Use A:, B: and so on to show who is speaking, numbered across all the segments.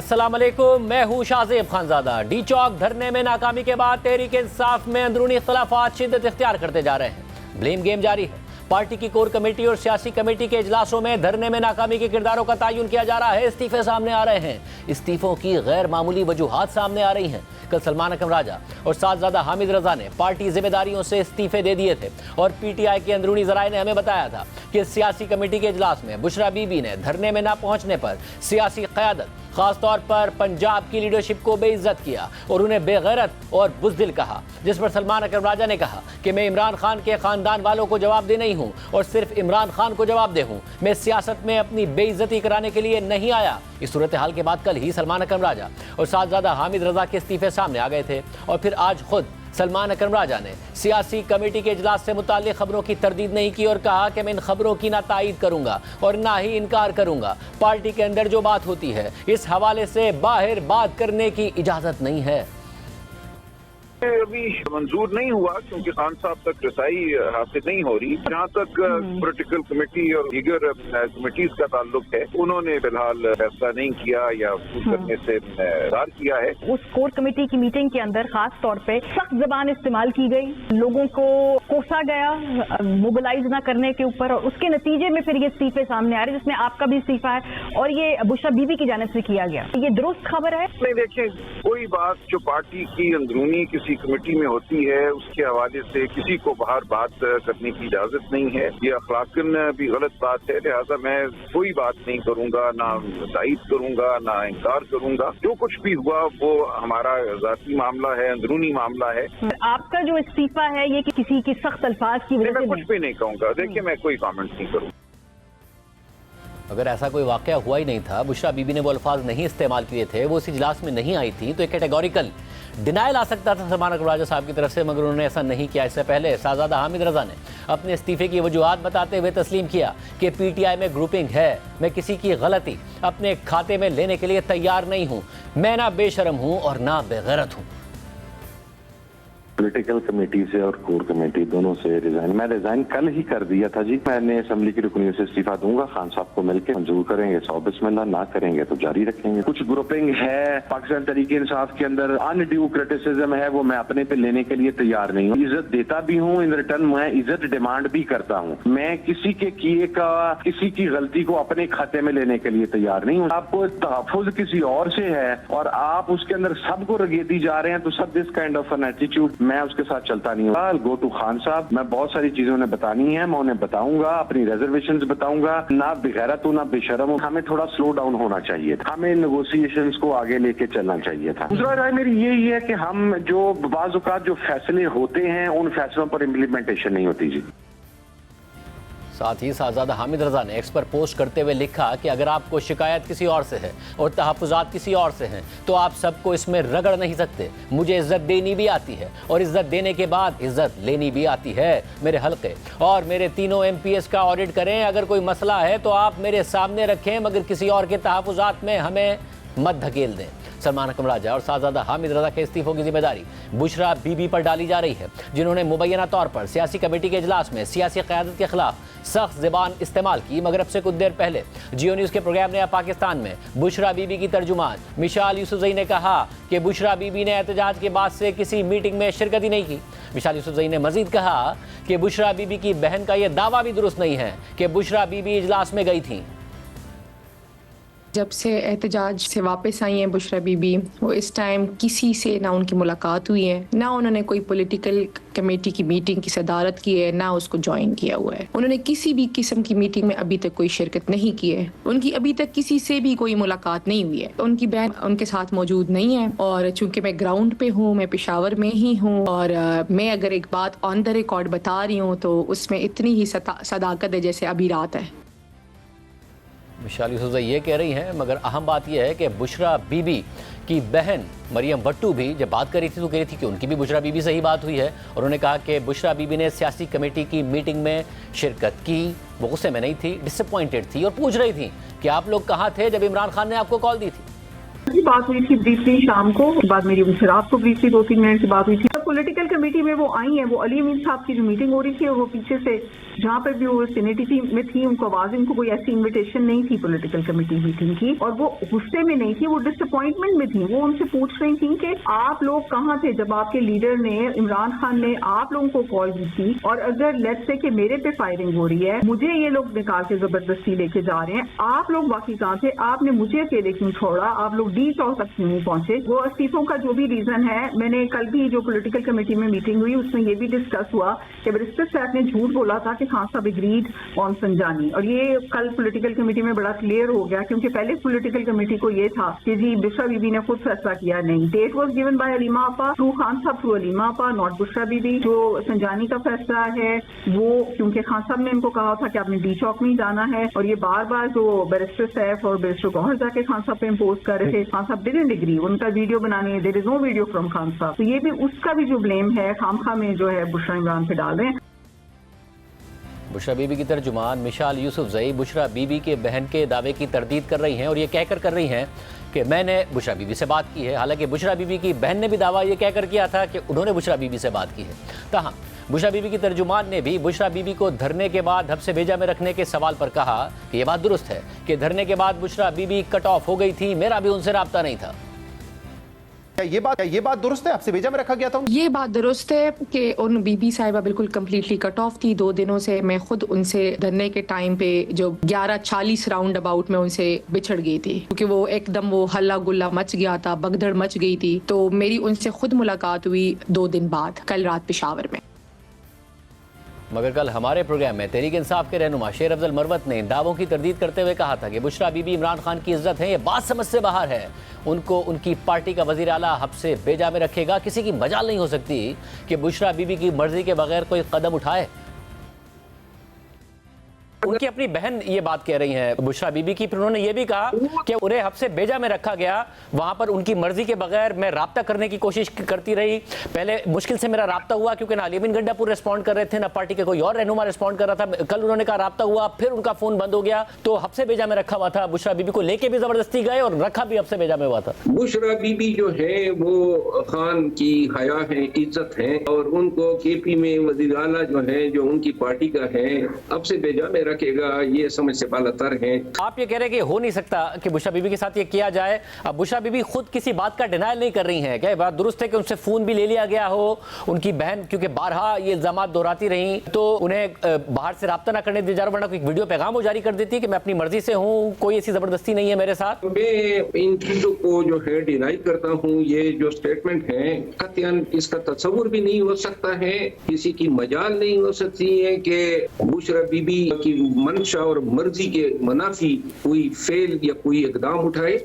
A: अस्सलाम वालेकुम, मैं हूँ शाहजेब खानजादा। डी चौक धरने में नाकामी के बाद तहरीक इंसाफ में अंदरूनी इख्तलाफात शिद्दत इख्तियार करते जा रहे हैं। ब्लेम गेम जारी है। पार्टी की कोर कमेटी और सियासी कमेटी के इजलासों में धरने में नाकामी के किरदारों का तयन किया जा रहा है। इस्तीफे सामने आ रहे हैं। इस्तीफों की गैर मामूली वजूहात सामने आ रही हैं। कल सलमान अकरम राजा और साहबजादा हामिद रजा ने पार्टी जिम्मेदारियों से इस्तीफे दे दिए थे और पीटीआई के अंदरूनी जराए ने हमें बताया था कि सियासी कमेटी के इजलास में बुशरा बीबी ने धरने में न पहुंचने पर सियासी क़यादत खासतौर पर पंजाब की लीडरशिप को बेइज्जत किया और उन्हें बेगैरत और बुज़दिल कहा, जिस पर सलमान अकरम राजा ने कहा कि मैं इमरान खान के ख़ानदान वालों को जवाब दे नहीं हूँ और सिर्फ इमरान खान को जवाब दे हूँ। मैं सियासत में अपनी बेइज्जती कराने के लिए नहीं आया। इस सूरत हाल के बाद कल ही सलमान अकरम राजा और साहबजादा हामिद रजा के इस्तीफे सामने आ गए थे और फिर आज खुद सलमान अकरम राजा ने सियासी कमेटी के इजलास से मुताल्लिक़ खबरों की तरदीद नहीं की और कहा कि मैं इन खबरों की ना तायीद करूंगा और ना ही इनकार करूंगा। पार्टी के अंदर जो बात होती है इस हवाले से बाहर बात करने की इजाज़त नहीं है।
B: अभी मंजूर नहीं हुआ क्योंकि खान साहब तक रसाई हासिल नहीं हो रही। जहाँ तक पॉलिटिकल कमेटी और दीगर कमेटीज का ताल्लुक है, उन्होंने फिलहाल फैसला नहीं किया या करने से इनकार किया है।
C: उस कोर कमेटी की मीटिंग के अंदर खास तौर पे सख्त जबान इस्तेमाल की गई, लोगों को कोसा गया मोबिलाइज ना करने के ऊपर, और उसके नतीजे में फिर ये इस्तीफे सामने आ रहे, जिसमें आपका भी इस्तीफा है और ये बुशरा बीबी की जानिब से किया गया। ये दुरुस्त खबर है?
B: नहीं, देखिए, कोई बात जो पार्टी की अंदरूनी किसी कमेटी में होती है उसके हवाले से किसी को बाहर बात करने की इजाजत नहीं है। ये अखलाकन भी गलत बात है। लिहाजा मैं कोई बात नहीं करूंगा, ना तायीद करूंगा, ना इनकार करूंगा। जो कुछ भी हुआ वो हमारा जाती मामला है, अंदरूनी मामला है।
C: आपका जो इस्तीफा है ये कि किसी की सख्त अल्फाज की वजह से?
B: मैं कुछ भी नहीं कहूंगा। देखिए, मैं कोई कॉमेंट नहीं करूंगा।
A: अगर ऐसा कोई वाकया हुआ ही नहीं था, बुशरा बीबी ने वो अल्फाज नहीं इस्तेमाल किए थे, वो इस इजलास में नहीं आई थी, तो एक कैटेगोरिकल डिनाइल आ सकता था सलमान अकरम राजा साहब की तरफ से, मगर उन्होंने ऐसा नहीं किया। इससे पहले साहबजादा हामिद रजा ने अपने इस्तीफे की वजूहात बताते हुए तस्लीम किया कि पीटीआई में ग्रुपिंग है। मैं किसी की गलती अपने खाते में लेने के लिए तैयार नहीं हूँ। मैं ना बेशरम हूँ और ना बेगैरत हूँ।
D: पॉलिटिकल कमेटी से और कोर कमेटी दोनों से मैं रिजाइन कल ही कर दिया था जी। मैंने असेंबली की रुकनीत से इस्तीफा दूंगा। खान साहब को मिलकर मंजूर करेंगे, 100 बिस्मिल्लाह, ना करेंगे तो जारी रखेंगे। कुछ ग्रुपिंग है पाकिस्तान तहरीक इंसाफ के अंदर, अनड्यू क्रिटिसिज्म है, वो मैं अपने पे लेने के लिए तैयार नहीं हूँ। इज्जत देता भी हूँ, इन रिटर्न मैं इज्जत डिमांड भी करता हूँ। मैं किसी के किए का, किसी की गलती को अपने खाते में लेने के लिए तैयार नहीं हूँ। आपको तहफ़्फ़ुज़ किसी और से है और आप उसके अंदर सबको रगेदी जा रहे हैं, तो सब this kind of an attitude मैं उसके साथ चलता नहीं हूँ। गो टू खान साहब, मैं बहुत सारी चीजें उन्हें बतानी है, मैं उन्हें बताऊंगा, अपनी रिजर्वेशंस बताऊंगा। ना बेगैरत हूँ ना बेशरम हूँ। हमें थोड़ा स्लो डाउन होना चाहिए, हमें नेगोशिएशंस को आगे लेके चलना चाहिए था। दूसरा राय मेरी यही है कि हम जो बाज़ औक़ात जो फैसले होते हैं उन फैसलों पर इम्प्लीमेंटेशन नहीं होती जी।
A: साथ ही साहबजादा हामिद रजा ने एक्स पर पोस्ट करते हुए लिखा कि अगर आपको शिकायत किसी और से है और तहफ़्फ़ुज़ात किसी और से हैं तो आप सबको इसमें रगड़ नहीं सकते। मुझे इज़्ज़त देनी भी आती है और इज़्ज़त देने के बाद इज़्ज़त लेनी भी आती है। मेरे हल्के और मेरे तीनों MPS का ऑडिट करें। अगर कोई मसला है तो आप मेरे सामने रखें, मगर किसी और के तहफ़्फ़ुज़ात में हमें मत धकेल दें। सलमान अकरम राजा और साहबजादा हामिद रजा के इस्तीफों की जिम्मेदारी बुशरा बीबी पर डाली जा रही है, जिन्होंने मुबैना तौर पर सियासी कमेटी के इजलास में सियासी क़यादत के खिलाफ सख्त ज़बान इस्तेमाल की। मगर अब से कुछ देर पहले जियो न्यूज़ के प्रोग्राम नया पाकिस्तान में बुशरा बीबी की तर्जुमान मिशाल यूसुफ़ज़ई ने कहा कि बुशरा बीबी ने एहतजाज के बाद से किसी मीटिंग में शिरकत ही नहीं की। मिशाल यूसुफ़ज़ई ने मजीद कहा कि बुशरा बीबी की बहन का यह दावा भी दुरुस्त नहीं है कि बुशरा बीबी इजलास में गई थी।
E: जब से एहतजाज से वापस आई हैं बुशरा बीबी, वो इस टाइम किसी से ना उनकी मुलाकात हुई है, ना उन्होंने कोई पॉलिटिकल कमेटी की मीटिंग की सदारत की है, ना उसको ज्वाइन किया हुआ है। उन्होंने किसी भी किस्म की मीटिंग में अभी तक कोई शिरकत नहीं की है। उनकी अभी तक किसी से भी कोई मुलाकात नहीं हुई है। उनकी बहन उनके साथ मौजूद नहीं है और चूंकि मैं ग्राउंड पे हूँ, मैं पेशावर में ही हूँ और मैं अगर एक बात ऑन द रिकॉर्ड बता रही हूँ तो उसमें इतनी ही सदाकत है जैसे अभी रात है।
A: मिशाल यूसुफ़ज़ई ये कह रही हैं, मगर अहम बात यह है कि बुशरा बीबी की बहन मरियम भट्टू भी जब बात कर रही थी तो कह रही थी कि उनकी भी बुशरा बीबी से ही बात हुई है और उन्होंने कहा कि बुशरा बीबी ने सियासी कमेटी की मीटिंग में शिरकत की। वो गुस्से में नहीं थी, डिसअपॉइंटेड थी और पूछ रही थी कि आप लोग कहाँ थे जब इमरान खान ने आपको कॉल दी थी।
F: बात हुई थी ब्रीफली शाम को, बाद मेरी उनसे रात को ब्रीफली 2-3 मिनट की बात हुई थी। पॉलिटिकल कमेटी में वो आई हैं, वो अली अमीन साहब की जो मीटिंग हो रही थी और वो पीछे से जहाँ पर भी वो सीनेटी में थी उनको आवाज, उनको कोई ऐसी इन्विटेशन नहीं थी पॉलिटिकल कमेटी मीटिंग की, और वो गुस्से में नहीं थी, वो डिसअपॉइंटमेंट में थी। वो उनसे पूछ रही थी कि आप लोग कहाँ थे जब आपके लीडर ने, इमरान खान ने आप लोगों को कॉल की थी, और अगर लेट्स से कि मेरे पे फायरिंग हो रही है, मुझे ये लोग निकाल के जबरदस्ती लेके जा रहे हैं, आप लोग बाकी कहाँ थे, आपने मुझे अकेले क्यों छोड़ा, आप लोग डी चौक तक क्यों नहीं पहुंचे। वो इस्तीफों का जो भी रीजन है, मैंने कल भी जो पॉलिटिकल कमेटी में मीटिंग हुई उसमें ये भी डिस्कस हुआ कि बैरिस्टर साहब ने झूठ बोला था कि खान साहब एग्रीड ऑन संजानी, और ये कल पॉलिटिकल कमेटी में बड़ा क्लियर हो गया, क्योंकि पहले पॉलिटिकल कमेटी को ये था कि जी बुशरा बीबी ने खुद फैसला किया, नहीं, date was given by Aleema Apa through Khan साहब थ्रू अलीमा आपा, नॉट बुशरा बीबी। जो संजानी का फैसला है वो क्योंकि खान साहब ने इनको कहा था कि आपने डी चौक में जाना है, और ये बार बार जो बैरिस्टर साहब और बैरिस्टर गौहर जाके खान साहब पे इम्पोज कर रहे थे, खान साहब डिडंट एग्री, उनका वीडियो बनानी है, there is no video from Khan Sahab, तो ये भी उसका भी जो ब्लेम है खामखा में जो है बुशरा इमरान पे डाल रहे हैं।
A: बुशरा बीबी की तर्जुमान मिशाल यूसुफजई बुशरा बीबी के बहन के दावे की तरदीद कर रही हैं और ये कहकर कर रही हैं कि मैंने बुशरा बीबी से बात की है। हालांकि बुशरा बीबी की बहन ने भी दावा ये कहकर किया था कि उन्होंने बुशरा बीबी से बात की है। ताहम बुशरा बीबी की तर्जुमान ने भी बुशरा बीबी को धरने के बाद हब्से भेजा में रखने के सवाल पर कहा कि यह बात दुरुस्त है कि धरने के बाद बुशरा बीबी कट ऑफ हो गई थी, मेरा भी उनसे राब्ता नहीं था।
G: ये बात दुरुस्त है, आपसे भेजा में रखा गया था?
E: ये बात दुरुस्त है कि उन बीबी साहिबा बिल्कुल कम्प्लीटली कट ऑफ थी 2 दिनों से। मैं खुद उनसे धरने के टाइम पे जो 11:40 राउंड अबाउट में उनसे बिछड़ गई थी, क्योंकि वो एकदम वो हल्ला गुल्ला मच गया था, भगदड़ मच गई थी। तो मेरी उनसे खुद मुलाकात हुई 2 दिन बाद, कल रात पेशावर में।
A: मगर कल हमारे प्रोग्राम में तहरीक इंसाफ के रहनुमा शेर अफजल मरवत ने इन दावों की तरदीद करते हुए कहा था कि बुशरा बीबी इमरान खान की इज्जत है, ये बात समझ से बाहर है। उनको उनकी पार्टी का वजीर आला हब्से भेजा में रखेगा। किसी की मजाल नहीं हो सकती कि बुशरा बीबी की मर्जी के बगैर कोई कदम उठाए। उनकी अपनी बहन ये बात कह रही हैं बुशरा बीबी की, फिर उन्होंने ये भी कहा कि उन्हें हब्से भेजा में रखा गया, वहां पर उनकी मर्जी के बगैर मैं राब्ता करने की कोशिश करती रही। पहले मुश्किल से मेरा राब्ता हुआ क्योंकि ना अलीमीन गंडापुर रिस्पॉन्ड कर रहे थे, ना पार्टी के कोई और रहनुमा रिस्पॉन्ड कर रहा था। कल उन्होंने कहा राब्ता हुआ, फिर उनका फोन बंद हो गया, तो हब्से भेजा में रखा हुआ था। बुशरा बीबी को लेके भी जबरदस्ती गए और रखा भी हब्से भेजा में हुआ था।
H: बुशरा बीबी जो है वो खान की हया है, इज्जत है, और उनको केपी में वजीर आला जो है जो उनकी पार्टी का है हब्से भेजा में रखेगा, ये समझ से बालातर है।
A: आप ये कह रहे हैं कि हो नहीं सकता कि बुशरा बीबी के साथ ये किया जाए। अब बुशरा बीबी खुद किसी बात का डिनायल नहीं कर रही हैं। क्या बात दुरुस्त है कि उनसे फोन भी ले लिया गया हो? उनकी बहन क्योंकि बारहा ये इल्जाम दोहराती रही, तो उन्हें बाहर से राब्ता ना करने दिया जा रहा, वरना कोई वीडियो पैगाम वो जारी कर देती कि मैं अपनी मर्जी से हूँ, कोई ऐसी जबरदस्ती नहीं है मेरे साथ।
H: मैं इन चीजों को जो है डिनाई करता हूँ। ये जो स्टेटमेंट है कतई इसका तस्वुर भी नहीं हो सकता है, किसी की मजाल नहीं हो सकती है कि बुशरा बीबी की मंशा और मर्जी के मुनाफी कोई फेल या कोई इकदाम उठाए।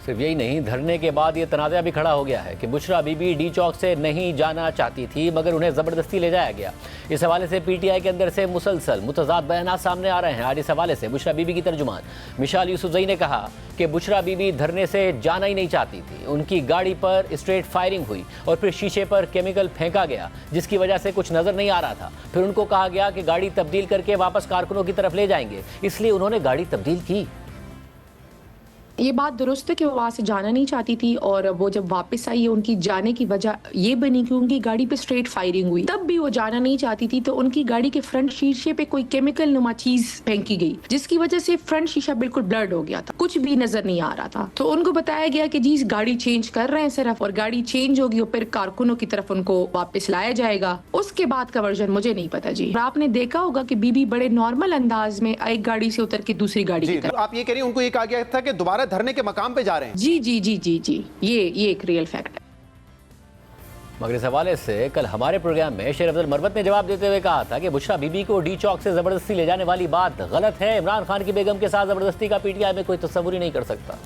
A: सिर्फ यही नहीं, धरने के बाद ये तनाज़ा भी खड़ा हो गया है कि बुशरा बीबी डी चौक से नहीं जाना चाहती थी मगर उन्हें ज़बरदस्ती ले जाया गया। इस हवाले से पीटीआई के अंदर से मुसलसल मुतज़ाद बयानात सामने आ रहे हैं। आज इस हवाले से बुशरा बीबी की तर्जुमान मिशाल यूसुफजई ने कहा कि बुशरा बीबी धरने से जाना ही नहीं चाहती थी। उनकी गाड़ी पर स्ट्रेट फायरिंग हुई और फिर शीशे पर केमिकल फेंका गया जिसकी वजह से कुछ नज़र नहीं आ रहा था। फिर उनको कहा गया कि गाड़ी तब्दील करके वापस कारकुनों की तरफ ले जाएंगे, इसलिए उन्होंने गाड़ी तब्दील की।
E: ये बात दुरुस्त है कि वो वहाँ से जाना नहीं चाहती थी, और वो जब वापस आई है उनकी जाने की वजह ये बनी कि उनकी गाड़ी पे स्ट्रेट फायरिंग हुई। तब भी वो जाना नहीं चाहती थी, तो उनकी गाड़ी के फ्रंट शीशे पे कोई केमिकल नुमा चीज फेंकी गई जिसकी वजह से फ्रंट शीशा बिल्कुल ब्लर्ड हो गया था, कुछ भी नजर नहीं आ रहा था। तो उनको बताया गया कि जी गाड़ी चेंज कर रहे हैं सिर्फ, और गाड़ी चेंज होगी और फिर कारकुनों की तरफ उनको वापस लाया जाएगा। उसके बाद का वर्जन मुझे नहीं पता जी। आपने देखा होगा कि बीबी बड़े नॉर्मल अंदाज में एक गाड़ी से उतर के दूसरी गाड़ी की तरफ।
G: आप ये कह रही हैं उनको ये कहा गया था कि दोबारा धरने के मकाम पे जा रहे हैं?
E: जी जी जी जी जी, ये एक रियल फैक्ट है।
A: मगर इस हवाले से कल हमारे प्रोग्राम में शेर अफजल मरवत ने जवाब देते हुए कहा था कि बुशरा बीबी को डी चौक से जबरदस्ती ले जाने वाली बात गलत है। इमरान खान की बेगम के साथ जबरदस्ती का पीटीआई में कोई तस्वुर ही नहीं कर सकता।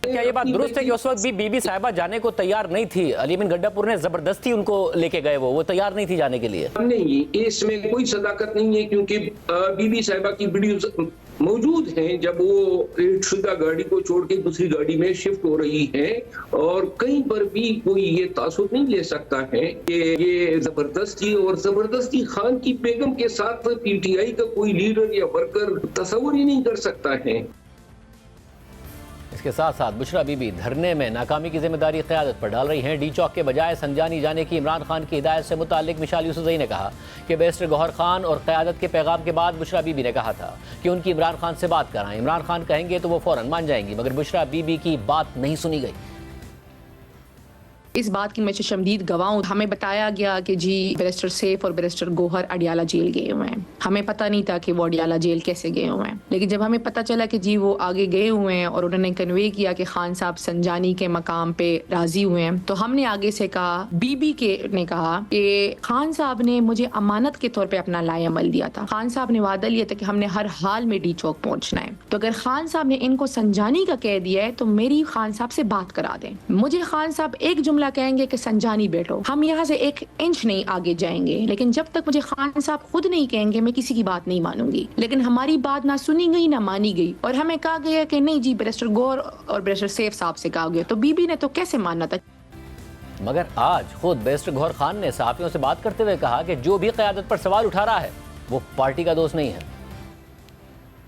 A: क्या ये बात दुरुस्त है कि उस वक्त भी बीबी साहिबा जाने को तैयार नहीं थी? अलीमीन गंडापुर ने जबरदस्ती उनको लेके गए, वो तैयार नहीं थी जाने के लिए?
H: नहीं, इसमें कोई सदाकत नहीं है, क्योंकि बीबी साहिबा की वीडियो मौजूद हैं जब वो शुदा गाड़ी को छोड़ के दूसरी गाड़ी में शिफ्ट हो रही है, और कहीं पर भी कोई ये तासुर नहीं ले सकता है कि ये जबरदस्ती, और जबरदस्ती खान की बेगम के साथ पीटीआई का कोई लीडर या वर्कर तस्वुर ही नहीं कर सकता है।
A: इसके साथ साथ बुशरा बीबी धरने में नाकामी की जिम्मेदारी क़यादत पर डाल रही हैं। डी चौक के बजाय संजानी जाने की इमरान खान की हिदायत से मुताल्लिक मिशाल यूसुफजई ने कहा कि बैरिस्टर गौहर खान और क़यादत के पैगाम के बाद बुशरा बीबी ने कहा था कि उनकी इमरान खान से बात कराएं। इमरान खान कहेंगे तो वो फ़ौरन मान जाएंगी, मगर बुशरा बीबी की बात नहीं सुनी गई।
E: इस बात की मैं शमदीद गवाह हूँ। हमें बताया गया कि जी बैरिस्टर सैफ और बैरिस्टर गौहर अडियाला जेल गए हुए हैं। हमें पता नहीं था कि वो अडियाला जेल कैसे गए हुए हैं, लेकिन जब हमें पता चला कि जी वो आगे गए हुए हैं और उन्होंने कन्वे किया कि खान साहब संजानी के मकाम पे राजी हुए हैं, तो हमने आगे से कहा, बीबी के ने कहा कि खान साहब ने मुझे अमानत के तौर पर अपना लाएअमल दिया था। खान साहब ने वादा लिया था कि हमने हर हाल में डी चौक पहुंचना है। तो अगर खान साहब ने इनको संजानी का कह दिया है तो मेरी खान साहब से बात करा दें। मुझे खान साहब एक जुमला कहेंगे कि संजानी बैठो, हम यहाँ से 1 इंच नहीं आगे जाएंगे, लेकिन जब तक मुझे खान साहब खुद नहीं कहेंगे मैं किसी की बात नहीं मानूंगी। लेकिन हमारी बात ना सुनी गई ना मानी गई, और हमें कहा गया कि नहीं जी बैरिस्टर गौहर और बैरिस्टर सैफ साहब से कहा गया, तो बीबी ने तो कैसे मानना था।
A: मगर आज खुद बैरिस्टर गौहर खान ने सहाफियों से बात करते हुए कहा कि जो भी क़यादत पर सवाल उठा रहा है वो पार्टी का दोस्त नहीं है।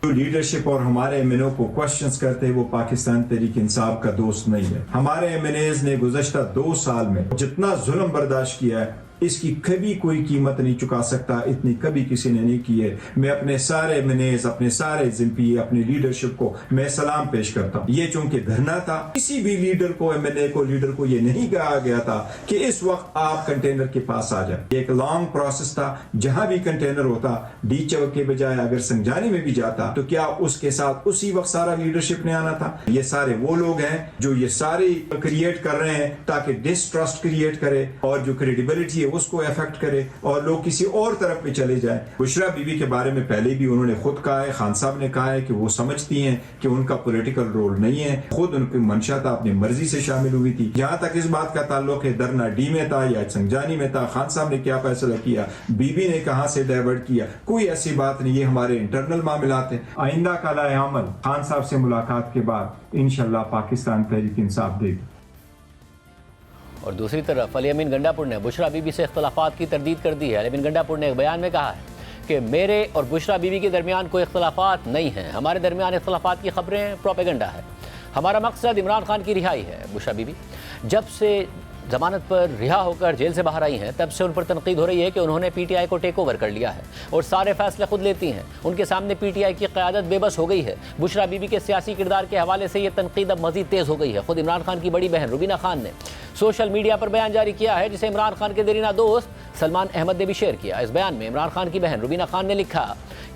I: लीडरशिप और हमारे एमएनओ को क्वेश्चंस करते हैं वो पाकिस्तान तहरीक इंसाफ का दोस्त नहीं है। हमारे एमएनएज ने गुज़श्ता 2 साल में जितना जुल्म बर्दाश्त किया है इसकी कभी कोई कीमत नहीं चुका सकता, इतनी कभी किसी ने नहीं की है। मैं अपने सारे एमएनएज, अपने सारे एमपी, अपनी लीडरशिप को मैं सलाम पेश करता हूँ। ये चूंकि धरना था, किसी भी लीडर को, एमएनए को, लीडर को ये नहीं कहा गया था कि इस वक्त आप कंटेनर के पास आ जाए। एक लॉन्ग प्रोसेस था। जहां भी कंटेनर होता, डी चौक के बजाय अगर संजानी में भी जाता तो क्या उसके साथ उसी वक्त सारा लीडरशिप ने आना था? ये सारे वो लोग हैं जो ये सारे क्रिएट कर रहे हैं ताकि डिस्ट्रस्ट क्रिएट करे और जो क्रेडिबिलिटी उसको अफेक्ट करे और लोग किसी और तरफ पे चले जाए। बुशरा बीबी के बारे में पहले भी उन्होंने खुद कहा है, खान साहब ने कहा है कि वो समझती हैं कि उनका पॉलिटिकल रोल नहीं है। खुद उनकी मंशा था, अपनी मर्जी से शामिल हुई थी। जहां तक इस बात का ताल्लुक है धरना डी में था या संजानी में था, खान साहब ने क्या फैसला किया, बीबी ने कहां से डाइवर्ट किया, कोई ऐसी बात नहीं। ये हमारे इंटरनल मामलात हैं। आइंदा का लाएअमल खान साहब से मुलाकात के बाद इंशाल्लाह पाकिस्तान तहरीक इंसाफ देगी।
A: और दूसरी तरफ अली अमीन गंडापुर ने बुशरा बीबी से इख्तलाफात की तरदीद कर दी है। अली अमीन गंडापुर ने एक बयान में कहा है कि मेरे और बुशरा बीबी के दरमियान कोई इख्तलाफात नहीं हैं। हमारे दरमियान इख्तलाफात की खबरें प्रोपेगेंडा है। हमारा मकसद इमरान खान की रिहाई है। बुशरा बीबी जब से जमानत पर रिहा होकर जेल से बाहर आई हैं तब से उन पर तनकीद हो रही है कि उन्होंने पीटीआई को टेक ओवर कर लिया है और सारे फैसले खुद लेती हैं। उनके सामने पीटीआई की क़यादत बेबस हो गई है। बुशरा बीबी के सियासी किरदार के हवाले से ये तनकीद अब मज़ीद तेज़ हो गई है। खुद इमरान खान की बड़ी बहन रुबीना खान ने सोशल मीडिया पर बयान जारी किया है, जिसे इमरान खान के देरीना दोस्त सलमान अहमद ने भी शेयर किया। इस बयान में इमरान खान की बहन रुबीना खान ने लिखा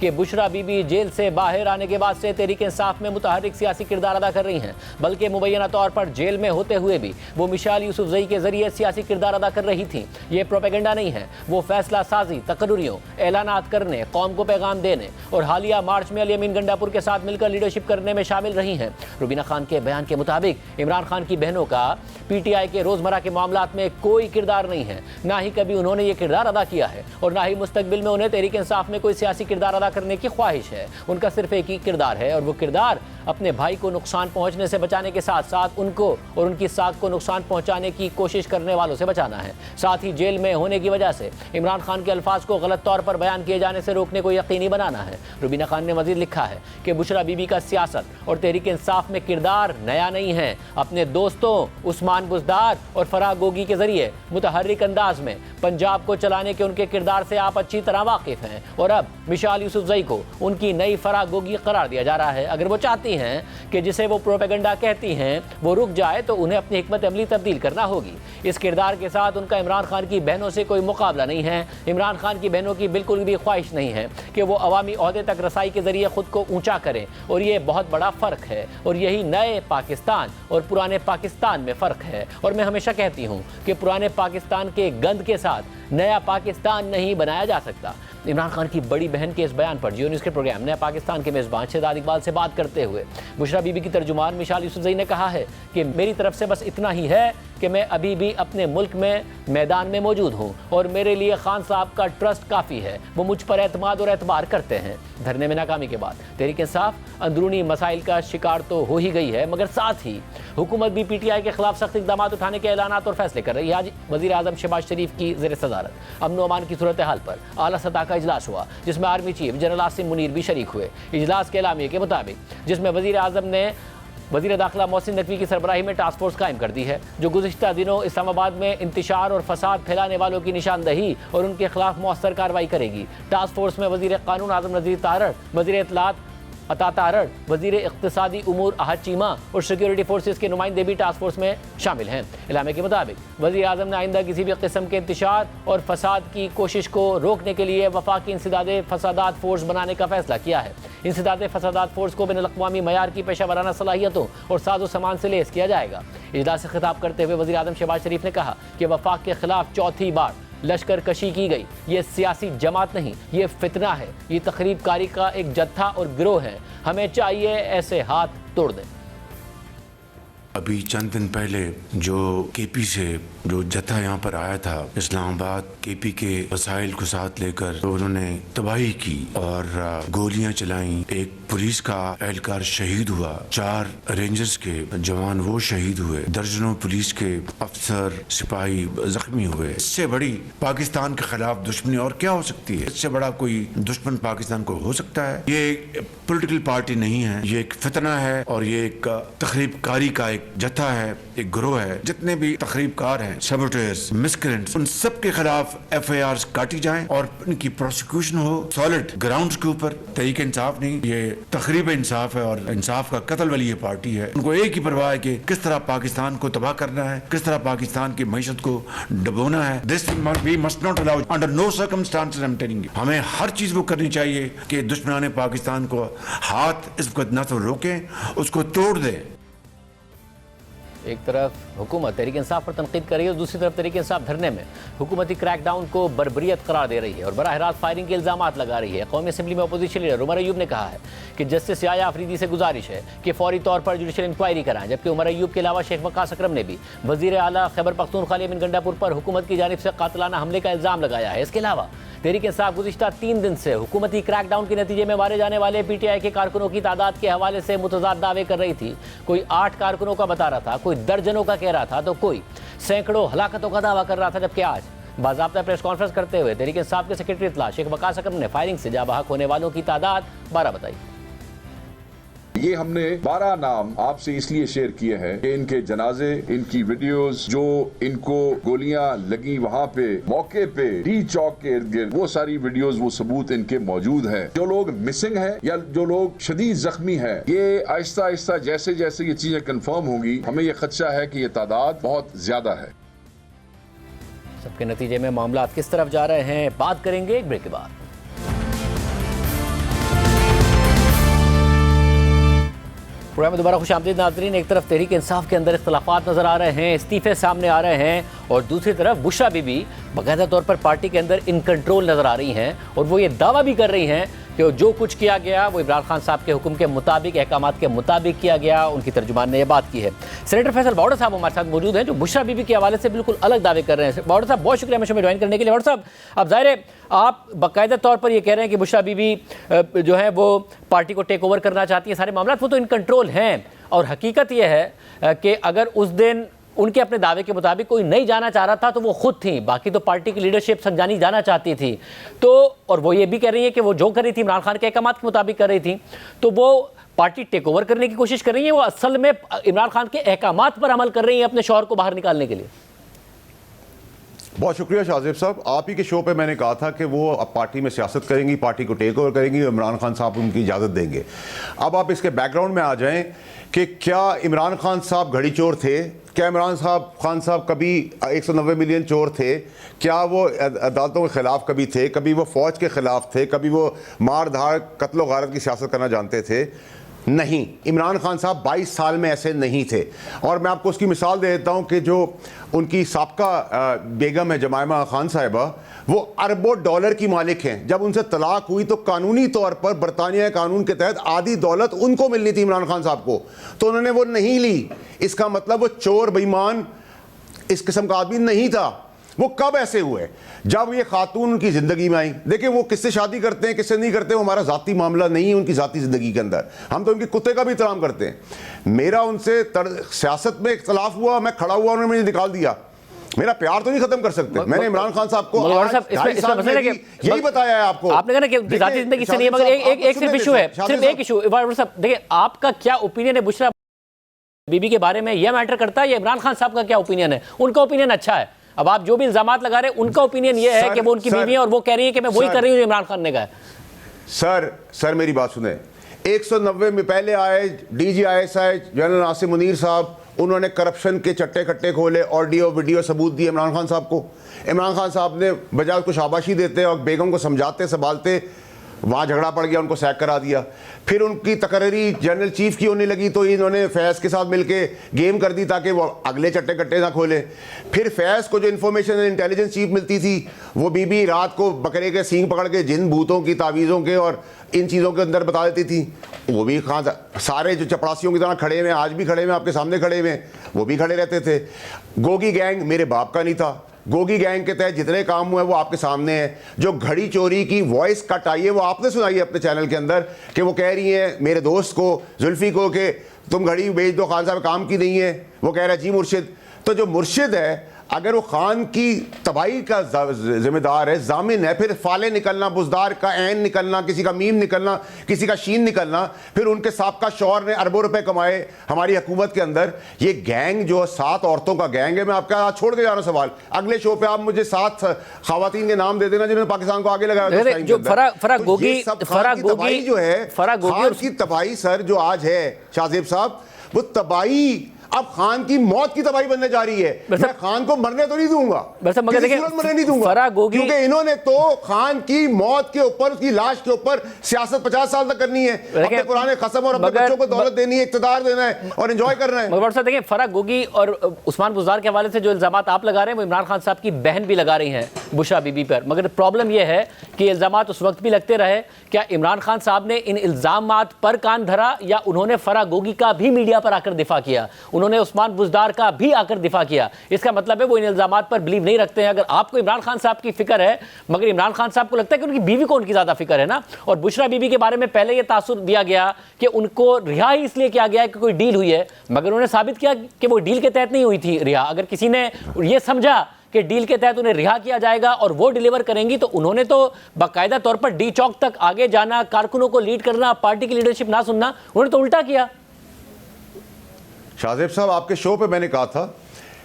A: कि बुशरा बीबी जेल से बाहर आने के बाद से तहरीक इंसाफ में मुतहर्रिक सियासी किरदार अदा कर रही हैं, बल्कि मुबैना तौर पर जेल में होते हुए भी वो मिशाल यूसुफजई के जरिए सियासी किरदार अदा कर रही थी। ये प्रोपेगेंडा नहीं है, वो फैसला साजी, तकर्रुरियों, ऐलानात करने, कौम को पैगाम देने और हालिया मार्च में अली अमीन गंडापुर के साथ मिलकर लीडरशिप करने में शामिल रही हैं। रुबीना खान के बयान के मुताबिक इमरान खान की बहनों का पीटीआई के रोजमर्रा के मामलात में कोई किरदार नहीं है, ना ही कभी उन्होंने ये किरदार अदा किया है और ना ही मुस्तकबिल में उन्हें तहरीक इंसाफ में कोई सियासी किरदार अदा करने की ख्वाहिश है। उनका सिर्फ एक ही किरदार है और वो किरदार अपने भाई को नुकसान पहुंचने से बचाने के साथ साथ उनको और उनकी साख को नुकसान पहुंचाने की कोशिश करने वालों से बचाना है। साथ ही जेल में होने की वजह से इमरान खान के अल्फाज को गलत तौर पर बयान किए जाने से रोकने को यकीनी बनाना है। रुबीना खान ने मजीद लिखा है कि बुशरा बीबी का सियासत और तहरीक इंसाफ में किरदार नया नहीं है। अपने दोस्तों उस्मान बुज़दार और फराह गोगी के जरिए मुतहर्रिक अंदाज में पंजाब को चलाने के उनके किरदार से आप अच्छी तरह वाकिफ हैं और अब मिशाल यूसुफजई को उनकी नई फराह गोगी करार दिया जा रहा है। अगर वो चाहती हैं कि जिसे वो प्रोपेगेंडा कहती हैं वो रुक जाए तो उन्हें अपनी हिकमत अमली तब्दील करना होगी। इस किरदार के साथ उनका इमरान खान की बहनों से कोई मुकाबला नहीं है। इमरान खान की बहनों की बिल्कुल भी ख्वाहिश नहीं है कि वो अवामी ओहदे तक रसाई के जरिए खुद को ऊंचा करें और ये बहुत बड़ा फ़र्क है और यही नए पाकिस्तान और पुराने पाकिस्तान में फ़र्क है। और मैं हमेशा कहती हूँ कि पुराने पाकिस्तान के गंद के साथ नया पाकिस्तान नहीं बनाया जा सकता। इमरान खान की बड़ी बहन के इस बयान पर जियो न्यूज़ के प्रोग्राम नया पाकिस्तान के मेज़बान शहजाद इकबाल से बात करते हुए बुशरा बीबी की तर्जुमान मिशाल यूसुफजई ने कहा है कि मेरी तरफ से बस इतना ही है कि मैं अभी भी अपने मुल्क में मैदान में मौजूद हूँ और मेरे लिए खान साहब का ट्रस्ट काफ़ी है। वो मुझ पर एतमाद और एतबार करते हैं। धरने में नाकामी के बाद तहरीक इंसाफ अंदरूनी मसाइल का शिकार तो हो ही गई है, मगर साथ ही हुकूमत भी पीटीआई के खिलाफ सख्त इक़दाम उठाने के ऐलानात और फैसले कर रही है। आज वज़ीर आज़म शहबाज शरीफ की ज़ेर सदारत अमन व अमान की सूरत हाल पर आला सतह का इजलास हुआ, जिसमें army chief general Asim Munir भी शरीक हुए। इजलास के एलामिये के मुताबिक जिसमें वज़ीर आज़म ने वज़ीर दाखिला मोहसिन नकवी की सरबराही में टास्क फोर्स कायम कर दी है, जो गुज़िश्ता दिनों इस्लामाबाद में इंतशार और फसाद फैलाने वालों की निशानदही और उनके खिलाफ मौसर कार्रवाई करेगी। टास्क फोर्स में वज़ीर कानून आज़म नज़ीर तारड़, वज़ीर इत्तलात अता तारड़, वज़ीर इक़्तिसादी उमूर अहद चीमा और सिक्योरिटी फोर्सेस के नुमाइंदे भी टास्क फोर्स में शामिल हैं। इलामे के मुताबिक वज़ीर आज़म ने आइंदा किसी भी किस्म के इंतशार और फसाद की कोशिश को रोकने के लिए वफाकी इंसदादे फसादात फोर्स बनाने का फैसला किया है। इंसदादे फसादात फोर्स को बैनुल-अक़वामी मयार की पेशा वराना सलाहियतों और साजो सामान से लैस किया जाएगा। इजलास से खिताब करते हुए वज़ीर आज़म शहबाज शरीफ ने कहा कि वफाक के खिलाफ चौथी बार लश्कर कशी की गई। ये सियासी जमात नहीं, ये फितना है, ये तखरीब कारी का एक जत्था और गिरोह है। हमें चाहिए ऐसे हाथ तोड़ दें।
J: अभी चंद दिन पहले जो केपी से जो जत्था यहाँ पर आया था इस्लामाबाद, केपी के वसाइल को साथ लेकर तो उन्होंने तबाही की और गोलियां चलाई। एक पुलिस का एहलकार शहीद हुआ, 4 रेंजर्स के जवान वो शहीद हुए, दर्जनों पुलिस के अफसर सिपाही जख्मी हुए। इससे बड़ी पाकिस्तान के खिलाफ दुश्मनी और क्या हो सकती है? इससे बड़ा कोई दुश्मन पाकिस्तान को हो सकता है? ये पॉलिटिकल पार्टी नहीं है, ये एक फितना है और ये एक तखरीब कारी का एक जत्था है, एक गिरोह है। जितने भी तखरीबकार हैं, सबोटेयर्स, मिसक्रेंट्स, उन सब के खिलाफ FIRs काटी जाएं और उनकी प्रोसिक्यूशन हो सॉलिड ग्राउंड्स के ऊपर। तहरीक इंसाफ नहीं, ये तखरीब इंसाफ है और इंसाफ का कत्ल वाली ये पार्टी है। उनको एक ही परवाह है कि किस तरह पाकिस्तान को तबाह करना है, किस तरह पाकिस्तान की मईशत को डबोना है। This we must not allow under no circumstances. I am telling you, हमें हर चीज वो करनी चाहिए कि दुश्मनाने पाकिस्तान को हाथ इस वक्त न तो रोकें, उसको तोड़ दें।
A: एक तरफ हुकूमत तहरीक इंसाफ पर तनकीद कर रही है और दूसरी तरफ तहरीक इंसाफ धरने में हुकूमती क्रैकडाउन को बर्बरियत करार दे रही है और बराह रास्त फायरिंग के इल्ज़ामात लगा रही है। कौमी असम्बली में अपोजिशन लीडर उमर अयूब ने कहा है कि जस्टिस याया अफरीदी से गुजारिश है कि फौरी तौर पर जुडिशल इंक्वायरी कराएं, जबकि उमर अयूब के अलावा शेख वकास अकरम ने भी वज़ीर आला खैबर पख्तूनख्वा अली अमीन गंडापुर पर हुकूमत की जानिब से कातिलाना हमले का इल्ज़ाम लगाया है। इसके अलावा तहरीक इंसाफ गुज़िश्ता 3 दिन से हुकूमती क्रैकडाउन के नतीजे में मारे जाने वाले PTI के कारकुनों की तादाद के हवाले से मुतज़ाद दावे कर रही थी। कोई 8 कारकुनों का बता रहा था, कोई दर्जनों का कह रहा था, तो कोई सैकड़ों हलाकतों का दावा कर रहा था। जबकि आज बाज़ाब्ता प्रेस कॉन्फ्रेंस करते हुए तहरीक इंसाफ के सेक्रेटरी इत्तला शेख वकास अकरम ने फायरिंग से जाँ बहक होने वालों की तादाद 12 बताई।
K: ये हमने 12 नाम आपसे इसलिए शेयर किए हैं कि इनके जनाजे, इनकी वीडियोस, जो इनको गोलियां लगी वहाँ पे मौके पे डी चौक के इर्द गिर्द, वो सारी वीडियोस, वो सबूत इनके मौजूद हैं। जो लोग मिसिंग हैं या जो लोग शदीद जख्मी हैं, ये आहिस्ता आहिस्ता जैसे जैसे ये चीजें कंफर्म होंगी, हमें ये खदशा है कि ये तादाद बहुत ज्यादा है।
A: सबके नतीजे में मामला किस तरफ जा रहे हैं, बात करेंगे एक ब्रेक के बाद। प्रोग्राम में दोबारा खुशामदीद नाज़रीन। एक तरफ तहरीक इंसाफ के अंदर इख्तलाफात नज़र आ रहे हैं, इस्तीफे सामने आ रहे हैं, और दूसरी तरफ बुशरा बीबी बाकायदा तौर पर पार्टी के अंदर इन कंट्रोल नज़र आ रही हैं और वो ये दावा भी कर रही हैं कि जो कुछ किया गया वो इमरान खान साहब के हुक्म के मुताबिक, अहकामात के मुताबिक किया गया। उनकी तर्जुमान ने यह बात की है। सेनेटर फैसल बावड़ा साहब हमारे साथ मौजूद हैं, जो बुशरा बीबी के हवाले से बिल्कुल अलग दावे कर रहे हैं। बावड़ा साहब, बहुत शुक्रिया हमें ज्वाइन करने के लिए। बावड़ा साहब, अब जाहिर है आप बाकायदा तौर पर ये कह रहे हैं कि बुशरा बीबी जो है वो पार्टी को टेक ओवर करना चाहती है, सारे मामला वो तो इन कंट्रोल हैं, और हकीकत यह है कि अगर उस दिन उनके अपने दावे के मुताबिक कोई नहीं जाना चाह रहा था तो वो खुद थी, बाकी तो पार्टी की लीडरशिप संजानी जाना चाहती थी। तो और वो ये भी कह रही है कि वो जो कर रही थी इमरान खान के अहकामात के मुताबिक कर रही थी, तो वो पार्टी टेक ओवर करने की कोशिश कर रही है, वो असल में इमरान खान के अहकामात पर अमल कर रही है अपने शौहर को बाहर निकालने के लिए।
G: बहुत शुक्रिया शाहजेब साहब। आप ही के शो पे मैंने कहा था कि वो अब पार्टी में सियासत करेंगी, पार्टी को टेक ओवर करेंगी, इमरान खान साहब उनकी इजाज़त देंगे। अब आप इसके बैकग्राउंड में आ जाएं कि क्या इमरान खान साहब घड़ी चोर थे? क्या इमरान खान साहब कभी 190 मिलियन चोर थे? क्या वो अदालतों के ख़िलाफ़ कभी थे? कभी वो फ़ौज के ख़िलाफ़ थे? कभी वो मार धाड़ कत्ल व गारत की सियासत करना जानते थे? नहीं, इमरान खान साहब 22 साल में ऐसे नहीं थे। और मैं आपको उसकी मिसाल दे देता हूँ कि जो उनकी साबका बेगम है जमायमा खान साहिबा, वो अरबों डॉलर की मालिक हैं। जब उनसे तलाक हुई तो कानूनी तौर पर बरतानिया कानून के तहत आधी दौलत उनको मिलनी थी इमरान खान साहब को, तो उन्होंने वो नहीं ली। इसका मतलब वो चोर बेईमान इस किस्म का आदमी नहीं था। वो कब ऐसे हुए? जब ये खातून उनकी ज़िंदगी में आई। देखिए, वो किससे शादी करते हैं किससे नहीं करते, वो हमारा ज़ाती मामला नहीं है उनकी ज़ाती ज़िंदगी के अंदर। हम तो उनके कुत्ते का भी एहतराम करते हैं। मेरा उनसे सियासत में इख्तलाफ हुआ, मैं खड़ा हुआ, उन्होंने मुझे निकाल दिया। मेरा प्यार तो नहीं खत्म कर सकते। मैंने इमरान खान साहब को यही बताया है आपको। आपने कहा कि ज़ाती ज़िंदगी से नहीं है, मगर एक सिर्फ इशू है, सिर्फ एक इशू। देखिए, आपका क्या ओपिनियन है बुशरा
A: बीबी के बारे में यह मैटर करता है या इमरान खान साहब का क्या ओपिनियन है? उनका ओपिनियन अच्छा है। अब आप जो भी इल्जामात लगा रहे हैं, उनका ओपिनियन ये है कि वो उनकी बीवी है और वो कह रही है कि मैं वही कर रही हूँ जो इमरान खान ने कहा।
G: सर मेरी बात सुने। 190 में पहले आए DGISI जनरल नासिर मुनीर साहब, उन्होंने करप्शन के चट्टे कट्टे खोले, ऑडियो वीडियो सबूत दिए इमरान खान साहब को। इमरान खान साहब ने बजाय उसको शाबाशी देते और बेगम को समझाते संभालते, वहाँ झगड़ा पड़ गया, उनको सैक करा दिया। फिर उनकी तकरीरी जनरल चीफ की होने लगी तो इन्होंने फैज़ के साथ मिलके गेम कर दी ताकि वो अगले चट्टे कट्टे ना खोले। फिर फैज़ को जो इन्फॉर्मेशन इंटेलिजेंस चीफ मिलती थी, वो बीबी रात को बकरे के सींग पकड़ के जिन भूतों की, तावीज़ों के और इन चीज़ों के अंदर बता देती थी। वो भी खान सारे जो चपरासियों की तरह खड़े हुए, आज भी खड़े हुए, आपके सामने खड़े हुए, वो भी खड़े रहते थे। गोगी गैंग मेरे बाप का नहीं था। गोगी गैंग के तहत जितने काम हुए वो आपके सामने हैं। जो घड़ी चोरी की वॉइस कट आई है वो आपने सुनाई है अपने चैनल के अंदर कि वो कह रही है मेरे दोस्त को, जुल्फी को, कि तुम घड़ी बेच दो, खान साहब काम की नहीं है। वो कह रहा है जी मुर्शिद। तो जो मुर्शिद है, अगर वो खान की तबाही का जिम्मेदार है, जामिन है, फिर फाले निकलना, बुजदार का ऐन निकलना, किसी का मीम निकलना, किसी का शीन निकलना, फिर उनके साबका शौहर ने अरबों रुपए कमाए हमारी हुकूमत के अंदर। ये गैंग जो 7 औरतों का गैंग है, मैं आपका छोड़ के जा रहा हूँ सवाल, अगले शो पे आप मुझे 7 खवातीन के नाम दे देना जिन्होंने पाकिस्तान को आगे लगाया।
A: जो फरागोगी
G: जो है, खान की तबाही सर जो आज है शाहजेब साहब, वो तबाही अब खान की मौत की तबाही बनने जा रही है। मैं खान को मरने तो नहीं दूंगा, मरने नहीं दूंगा, क्योंकि इन्होंने तो खान की मौत के ऊपर, उसकी लाश के ऊपर सियासत 50 साल तक करनी है, अपने पुराने खसम और अपने बच्चों को दौलत देनी है, इक्तदार देना है और एंजॉय करना है।
A: मगर देखिए, फरागोगी और उस्मान बुज़दार के हवाले से जो इल्जामात आप लगा रहे हैं वो इमरान खान साहब की बहन भी लगा रही हैं बुशरा बीबी पर। मगर प्रॉब्लम यह है कि इल्जामात उस वक्त भी लगते रहे, क्या इमरान खान साहब ने इन इल्जामात पर कान धरा या उन्होंने फरागोगी का भी मीडिया पर आकर दिफा किया, उन्होंने उस्मान बुज़दार का भी आकर दिफा किया? इसका मतलब है वो इन इल्जामात पर बिलीव नहीं रखते हैं। अगर आपको इमरान खान साहब की फिक्र है, मगर इमरान खान साहब को लगता है कि उनकी बीवी को उनकी ज्यादा फिक्र है ना। और बुशरा बीबी के बारे में पहले यह तासुर दिया गया कि उनको रिहा ही इसलिए किया गया कि कोई डील हुई है, मगर उन्होंने साबित किया कि वो डील के तहत नहीं हुई थी रिहा। अगर किसी ने यह समझा कि डील के तहत उन्हें रिहा किया जाएगा और वो डिलीवर करेंगी, तो उन्होंने तो बाकायदा तौर पर डी चौक तक आगे जाना, कारकुनों को लीड करना, पार्टी की लीडरशिप ना सुनना, उन्होंने तो उल्टा किया।
G: शाहजेब साहब, आपके शो पे मैंने कहा था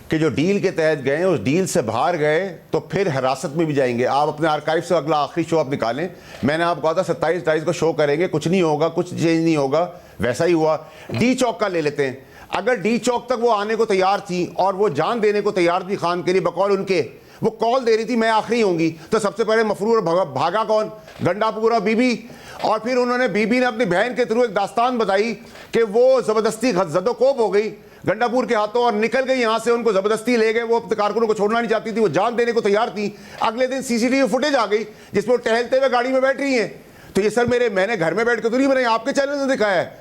G: कि जो डील के तहत गए, उस डील से बाहर गए तो फिर हिरासत में भी जाएंगे। आप अपने आर्काइव से अगला आखिरी शो आप निकालें। मैंने आपको कहा था 27-28 को शो करेंगे, कुछ नहीं होगा, कुछ चेंज नहीं होगा। वैसा ही हुआ। डी चौक का ले लेते हैं। अगर डी चौक तक वो आने को तैयार थी और वो जान देने को तैयार थी खान के लिए, बकौल उनके वो कॉल दे रही थी मैं आखिरी होंगी, तो सबसे पहले मफरूर भागा कौन? गंडापुरा बीबी। और फिर उन्होंने, बीबी ने अपनी बहन के थ्रू एक दास्तान बताई कि वो ज़बरदस्ती जदोकोब हो गई गंडापुर के हाथों और निकल गई यहाँ से, उनको ज़बरदस्ती ले गए। वो अपने कारकुनों को छोड़ना नहीं चाहती थी, वो जान देने को तैयार थी। अगले दिन CCTV फुटेज आ गई जिसमें वो टहलते हुए गाड़ी में बैठ रही हैं। तो ये सर मैंने घर में बैठ के तो नहीं बनाई, आपके चैनल ने दिखाया है।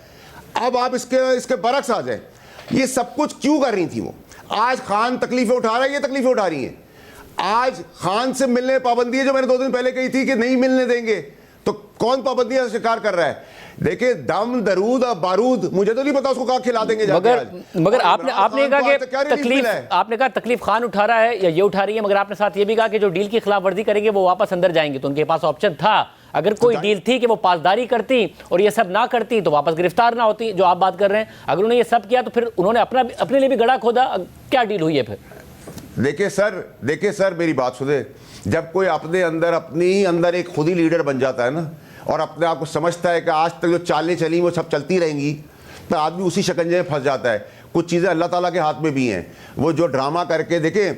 G: अब आप इसके बरक्स आ जाए, ये सब कुछ क्यों कर रही थी वो? आज खान तकलीफें उठा रहा है, ये तकलीफें उठा रही हैं। आज खान से मिलने पाबंदी है, जो मैंने 2 दिन पहले कही थी कि नहीं मिलने देंगे, तो कौन पाबंदियां शिकार कर रहा है? देखिए, दम, दरूद और बारूद, मुझे तो नहीं पता उसको कहाँ खिला देंगे जाके।
A: मगर आपने कहा कि तकलीफ खान उठा रहा है या ये उठा रही है, मगर आपने साथ ये भी कहा कि जो डील की खिलाफ वर्जी करेंगे वो वापस अंदर जाएंगे। तो उनके पास ऑप्शन था, अगर कोई डील थी कि वो पासदारी करती और ये सब ना करती तो वापस गिरफ्तार ना होती, जो आप बात कर रहे हैं। अगर उन्होंने ये सब किया तो फिर उन्होंने अपने लिए भी गड़ा खोदा। क्या डील हुई है फिर? देखिए
G: सर मेरी बात सुने। जब कोई अपने अंदर एक खुद ही लीडर बन जाता है ना, और अपने आप को समझता है कि आज तक जो चालें चली वो सब चलती रहेंगी, तो आदमी उसी शिकंजे में फंस जाता है। कुछ चीज़ें अल्लाह ताला के हाथ में भी हैं। वो जो ड्रामा करके, देखिए,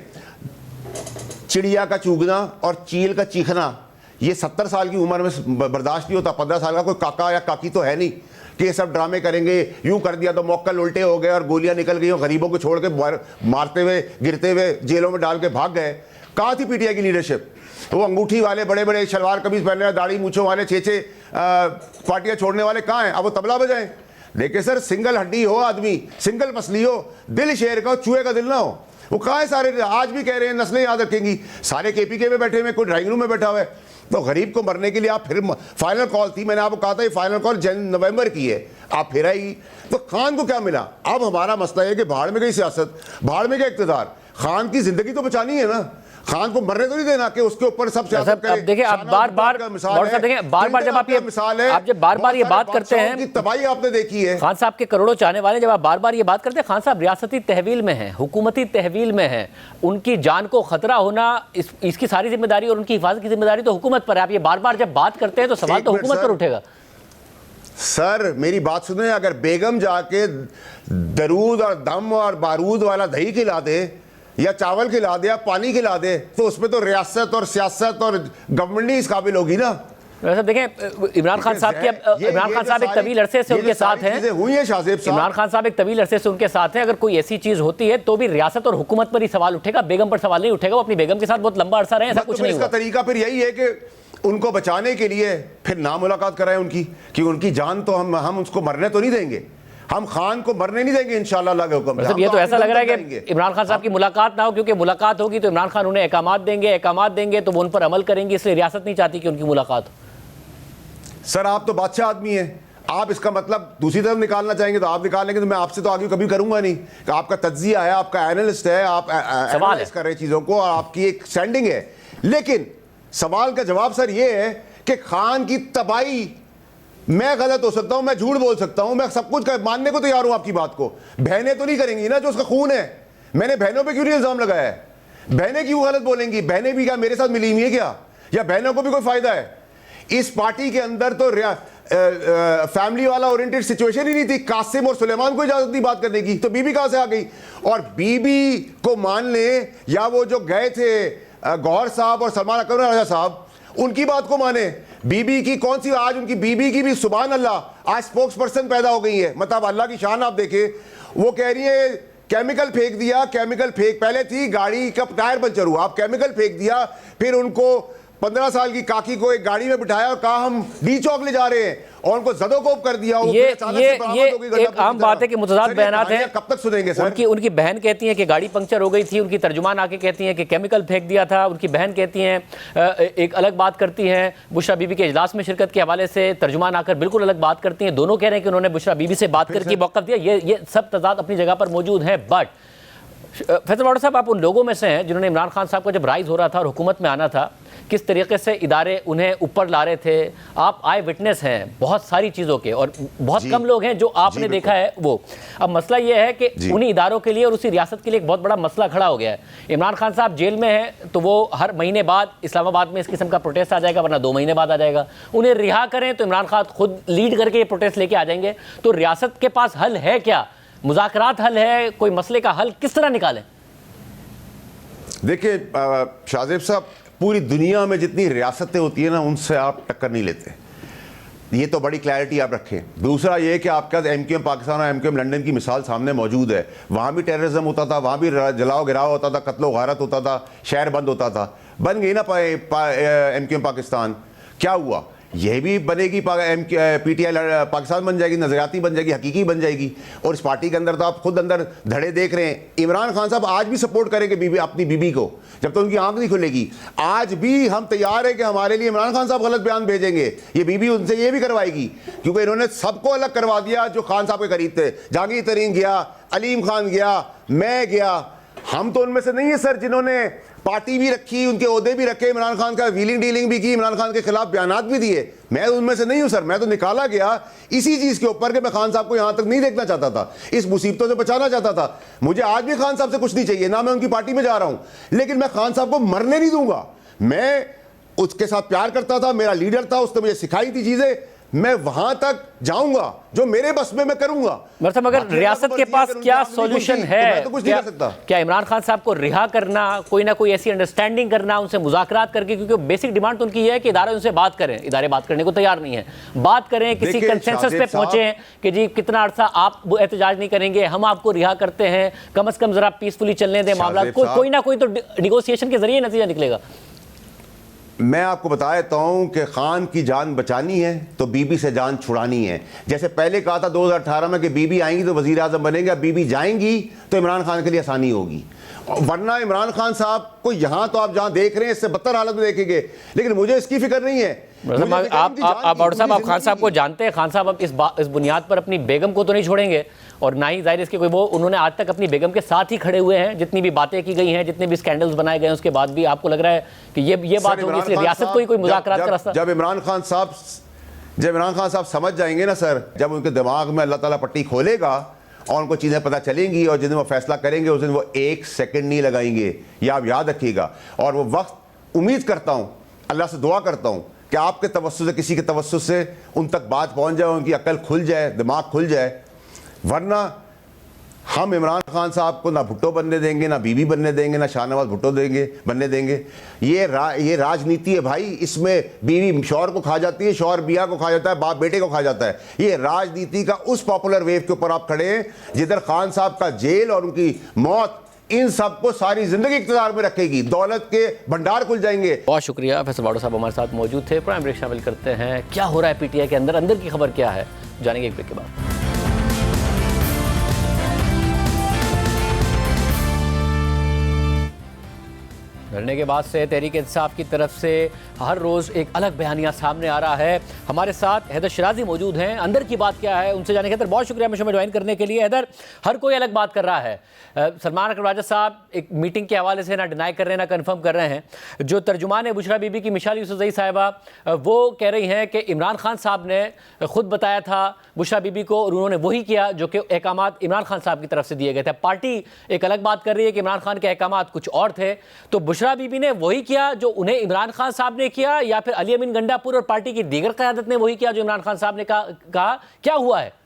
G: चिड़िया का चूगना और चील का चीखना, ये 70 साल की उम्र में बर्दाश्त नहीं होता। 15 साल का कोई काका या काकी तो है नहीं कि ये सब ड्रामे करेंगे। यूं कर दिया तो मौक्कल उल्टे हो गए और गोलियां निकल गई और गरीबों को छोड़ के मारते हुए, गिरते हुए जेलों में डाल के भाग गए। कहाँ थी PTI की लीडरशिप? वो अंगूठी वाले, बड़े बड़े शलवार कमीज पहने वाले, दाढ़ी मूछों वाले, 6 पार्टियां छोड़ने वाले कहाँ हैं? अब वो तबला बजाएं। देखिए सर, सिंगल हड्डी हो आदमी, सिंगल पसली हो, दिल शेर का हो, चूहे का दिल ना हो, वो कहाँ है? सारे आज भी कह रहे हैं नस्लें याद रखेंगी। सारे KPK में बैठे हुए, कोई ड्राइंग रूम में बैठा हुआ है। तो गरीब को मरने के लिए आप फिर, फाइनल कॉल थी, मैंने आपको कहा था ये फाइनल कॉल नवंबर की है, आप फिर आई। तो खान को क्या मिला? अब हमारा मसला है कि भाड़ में गई सियासत, भाड़ में गया इक़्तिदार। खान की जिंदगी तो बचानी है ना। खान को मरने तो नहीं देना कि उसके ऊपर सब
A: अब देखिए, आप बार-बार जब आप ये बार-बार ये बात करते हैं,
G: तबाही आपने देखी है।
A: खान साहब के करोड़ों चाहने वाले, जब आप बार-बार ये बात करते हैं, खान साहब रियासती तहवील में हैं, हुकूमती तहवील में हैं, उनकी जान को खतरा होना, इसकी सारी जिम्मेदारी और उनकी हिफाजत की जिम्मेदारी तो हुकूमत पर है। आप ये बार-बार जब बात करते हैं तो सवाल तो हुकूमत पर उठेगा।
G: सर मेरी बात सुने, अगर बेगम जाके दरूद और दम और बारूद वाला दही खिला दे या चावल खिला दे या पानी खिला दे, तो उसमें तो रियासत और सियासत और गवर्नमेंट ही इस काबिल होगी ना।
A: वैसे देखें, इमरान खान साहब एक तवील अरसे से उनके साथ हैं,
G: हुई है शाहजेब साहब।
A: इमरान खान साहब एक तवील अरसे से उनके साथ हैं। अगर कोई ऐसी चीज होती है तो भी रियासत और हुकूमत पर ही सवाल उठेगा, बेगम पर सवाल नहीं उठेगा। वो अपनी बेगम के साथ बहुत लंबा अरसा रहे, ऐसा कुछ नहीं हुआ।
G: इसका तरीका फिर यही है कि उनको बचाने के लिए फिर ना मुलाकात कराएं उनकी, कि उनकी जान तो हम उसको मरने तो नहीं देंगे, हम खान को मरने नहीं देंगे इंशाल्लाह अल्लाह के हुक्म से।
A: मतलब ये तो ऐसा लग रहा है कि इमरान खान साहब की मुलाकात ना हो, क्योंकि मुलाकात होगी तो इमरान खान उन्हें अहकामात देंगे तो वो उन पर अमल करेंगे, इसलिए रियासत नहीं चाहती कि उनकी मुलाकात हो।
G: सर आप तो बादशाह आदमी हैं, आप इसका मतलब दूसरी तरफ निकालना चाहेंगे तो आप निकालेंगे, तो मैं आपसे तो आगे कभी करूंगा नहीं। कि आपका तज्जिया है, आपका एनालिस्ट है, आप एनालाइज कर रहे चीज़ों को और आपकी एक स्टैंडिंग है। लेकिन सवाल का जवाब सर ये है कि खान की तबाही, मैं गलत हो सकता हूं, मैं झूठ बोल सकता हूं, मैं सब कुछ मानने को तैयार हूं आपकी बात को। बहनें तो नहीं करेंगी ना जो उसका खून है। मैंने बहनों पे क्यों नहीं इल्जाम लगाया है? बहनें क्यों गलत बोलेंगी? बहनें भी क्या मेरे साथ मिली हुई है क्या? या बहनों को भी कोई फायदा है? इस पार्टी के अंदर तो फैमिली वाला ओरिएंटेड सिचुएशन ही नहीं थी। कासिम और सुलेमान को इजाजत नहीं बात करने की, तो बीबी कहां से आ गई? और बीबी को मान ले, या वो जो गए थे गौहर साहब और सलमान अकबर राजा साहब, उनकी बात को माने। बीबी की कौन सी, आज उनकी बीबी की भी सुभान अल्लाह आज स्पोक्स पर्सन पैदा हो गई है। मतलब अल्लाह की शान आप देखें, वो कह रही है केमिकल फेंक दिया, केमिकल फेंक, पहले थी गाड़ी का टायर पंचर हुआ, आप केमिकल फेंक दिया, फिर उनको 15 साल की काकी को एक गाड़ी में बिठाया और कहा हम डी चौक ले जा रहे हैं, और उनको जदोकोप कर दिया।
A: ये एक आम बात है कि मुतज़ाद बयानात हैं।
G: कब तक सुनेंगे सर?
A: उनकी बहन कहती हैं कि गाड़ी पंक्चर हो गई थी, उनकी तर्जुमान आके कहती हैं कि केमिकल फेंक दिया था, उनकी बहन कहती हैं एक अलग बात करती हैं। बुशरा बीबी के इजलास में शिरकत के हवाले से तर्जुमान आकर बिल्कुल अलग बात करती हैं। दोनों कह रहे हैं कि उन्होंने बुशरा बीबी से बात करके मौक़िफ़ दिया। ये सब तज़ाद अपनी जगह पर मौजूद है। बट फैसल वाडा साहब, आप उन लोगों में से हैं जिन्होंने इमरान खान साहब को जब राइज हो रहा था और हुकूमत में आना था, किस तरीके से इदारे उन्हें ऊपर ला रहे थे। आप आई विटनेस हैं बहुत सारी चीज़ों के, और बहुत कम लोग हैं जो आपने देखा है वो। अब मसला ये है कि उन्हीं इदारों के लिए और उसी रियासत के लिए एक बहुत बड़ा मसला खड़ा हो गया है। इमरान खान साहब जेल में हैं तो वो हर महीने बाद इस्लामाबाद में इस किस्म का प्रोटेस्ट आ जाएगा, वरना 2 महीने बाद आ जाएगा। उन्हें रिहा करें तो इमरान खान खुद लीड करके ये प्रोटेस्ट लेके आ जाएंगे। तो रियासत के पास हल है क्या? मुज़ाकरात हल है? कोई मसले का हल किस तरह निकालें?
G: देखिए शाहजेब साहब, पूरी दुनिया में जितनी रियासतें होती है ना, उनसे आप टक्कर नहीं लेते। ये तो बड़ी क्लैरिटी आप रखें। दूसरा ये कि आपके पास MQM पाकिस्तान और MQM लंदन की मिसाल सामने मौजूद है। वहाँ भी टेररिज्म होता था, वहाँ भी जलाओ गिराव होता था, कत्लो गारत होता था, शहर बंद होता था। बन गई ना MQM पाकिस्तान, क्या हुआ? यह भी बनेगी, PTI पाकिस्तान बन जाएगी, नजरियाती बन जाएगी, हकीकी बन जाएगी। और इस पार्टी के अंदर तो आप खुद अंदर धड़े देख रहे हैं। इमरान खान साहब आज भी सपोर्ट करेंगे बीबी, अपनी बीबी को, जब तक उनकी आंख नहीं खुलेगी। आज भी हम तैयार है कि हमारे लिए इमरान खान साहब गलत बयान भेजेंगे, ये बीबी उनसे ये भी करवाएगी, क्योंकि इन्होंने सबको अलग करवा दिया जो खान साहब के करीब थे। जहांगीर तरीन गया, अलीम खान गया, मैं गया। हम तो उनमें से नहीं है सर जिन्होंने पार्टी भी रखी, उनके ओहदे भी रखे, इमरान खान का व्हीलिंग डीलिंग भी की, इमरान खान के खिलाफ बयानात भी दिए। मैं उनमें से नहीं हूं सर। मैं तो निकाला गया इसी चीज के ऊपर कि मैं खान साहब को यहां तक नहीं देखना चाहता था, इस मुसीबतों से बचाना चाहता था। मुझे आज भी खान साहब से कुछ नहीं चाहिए, ना मैं उनकी पार्टी में जा रहा हूं, लेकिन मैं खान साहब को मरने नहीं दूंगा। मैं उसके साथ प्यार करता था, मेरा लीडर था, उसने मुझे सिखाई थी चीजें, मैं वहां तक जाऊंगा जो मेरे बस में मैं करूंगा।
A: मतलब अगर रियासत के पास क्या सॉल्यूशन है?
G: तो कुछ नहीं कर सकता।
A: क्या इमरान खान साहब को रिहा करना, कोई ना कोई ऐसी अंडरस्टैंडिंग करना, उनसे मुज़ाकरात करके, क्योंकि बेसिक डिमांड तो उनकी है कि इदारे उनसे बात करें। इदारे बात करने को तैयार नहीं है। बात करें, किसी कंसेंसस पे पहुंचे कि जी कितना अर्सा आप एहतजाज नहीं करेंगे, हम आपको रिहा करते हैं, कम से कम जरा पीसफुली चलने दें मामला। कोई ना कोई तो निगोसिएशन के जरिए नतीजा निकलेगा।
G: मैं आपको बता देता हूं कि खान की जान बचानी है तो बीबी से जान छुड़ानी है। जैसे पहले कहा था 2018 में कि बीबी आएंगी तो वजीर आजम बनेंगे, बीबी जाएंगी तो इमरान खान के लिए आसानी होगी। वरना इमरान खान साहब को यहां तो आप जहां देख रहे हैं इससे बदतर हालत में देखेंगे, लेकिन मुझे इसकी फिक्र नहीं है।
A: आप खान साहब को जानते हैं, खान साहब अब इस बुनियाद पर अपनी बेगम को तो नहीं छोड़ेंगे, और ना ही जाहिर इसके कोई वो उन्होंने आज तक अपनी बेगम के साथ ही खड़े हुए हैं। जितनी भी बातें की गई हैं, जितने भी स्कैंडल्स बनाए गए हैं, उसके बाद भी आपको लग रहा है कि ये बात होगी, इसलिए रियासत को ही कोई मुज़ाकरात का रास्ता?
G: जब इमरान खान साहब समझ जाएंगे ना सर, जब उनके दिमाग में अल्लाह ताला पट्टी खोलेगा और उनको चीज़ें पता चलेंगी और जिस दिन वो फैसला करेंगे उस दिन वो 1 सेकंड नहीं लगाएंगे, ये आप याद रखिएगा। और वो वक्त उम्मीद करता हूँ, अल्लाह से दुआ करता हूँ कि आपके तवस्सुस से, किसी के तवस्सुस से उन तक बात पहुँच जाए, उनकी अकल खुल जाए, दिमाग खुल जाए। वरना हम इमरान खान साहब को ना भुट्टो बनने देंगे, ना बीबी बनने देंगे, ना शाहनवाज भुट्टो बनने देंगे। ये राजनीति है भाई, इसमें बीवी शौहर को खा जाती है, शौहर बिया को खा जाता है, बाप बेटे को खा जाता है। ये राजनीति का उस पॉपुलर वेव के ऊपर आप खड़े हैं जिधर खान साहब का जेल और उनकी मौत इन सबको सारी जिंदगी इक़्तिदार में रखेगी, दौलत के भंडार खुल जाएंगे।
A: बहुत शुक्रिया, फैसल बाडो साहब हमारे साथ मौजूद थे। प्राइम ब्रेक शामिल करते हैं, क्या हो रहा है पीटीआई के अंदर की खबर क्या है, जानेंगे एक ब्रेक के बाद। धरने के बाद से तहरीक इंसाफ की तरफ से हर रोज़ एक अलग बयानिया सामने आ रहा है। हमारे साथ हैदर शिराजी मौजूद हैं, अंदर की बात क्या है उनसे जाने के। हैदर, बहुत शुक्रिया हमें ज्वाइन करने के लिए। हैदर, हर कोई अलग बात कर रहा है। सलमान अकबर राजा साहब एक मीटिंग के हवाले से ना डिनाई कर रहे हैं ना कन्फर्म कर रहे हैं। जो तर्जुमान है बुशरा बीबी की मिशाल यूसुफजई साहिबा, वो कह रही हैं कि इमरान खान साहब ने खुद बताया था बुशरा बीबी को और उन्होंने वही किया जो कि अहकामात इमरान खान साहब की तरफ से दिए गए थे। पार्टी एक अलग बात कर रही है कि इमरान खान के अहकामात कुछ और थे। तो बुशरा बीबी ने वही किया जो उन्हें इमरान खान साहब ने किया, या फिर अली अमीन गंडापुर और पार्टी की दीगर क़यादत ने वही किया जो इमरान खान साहब ने कहा? क्या हुआ है?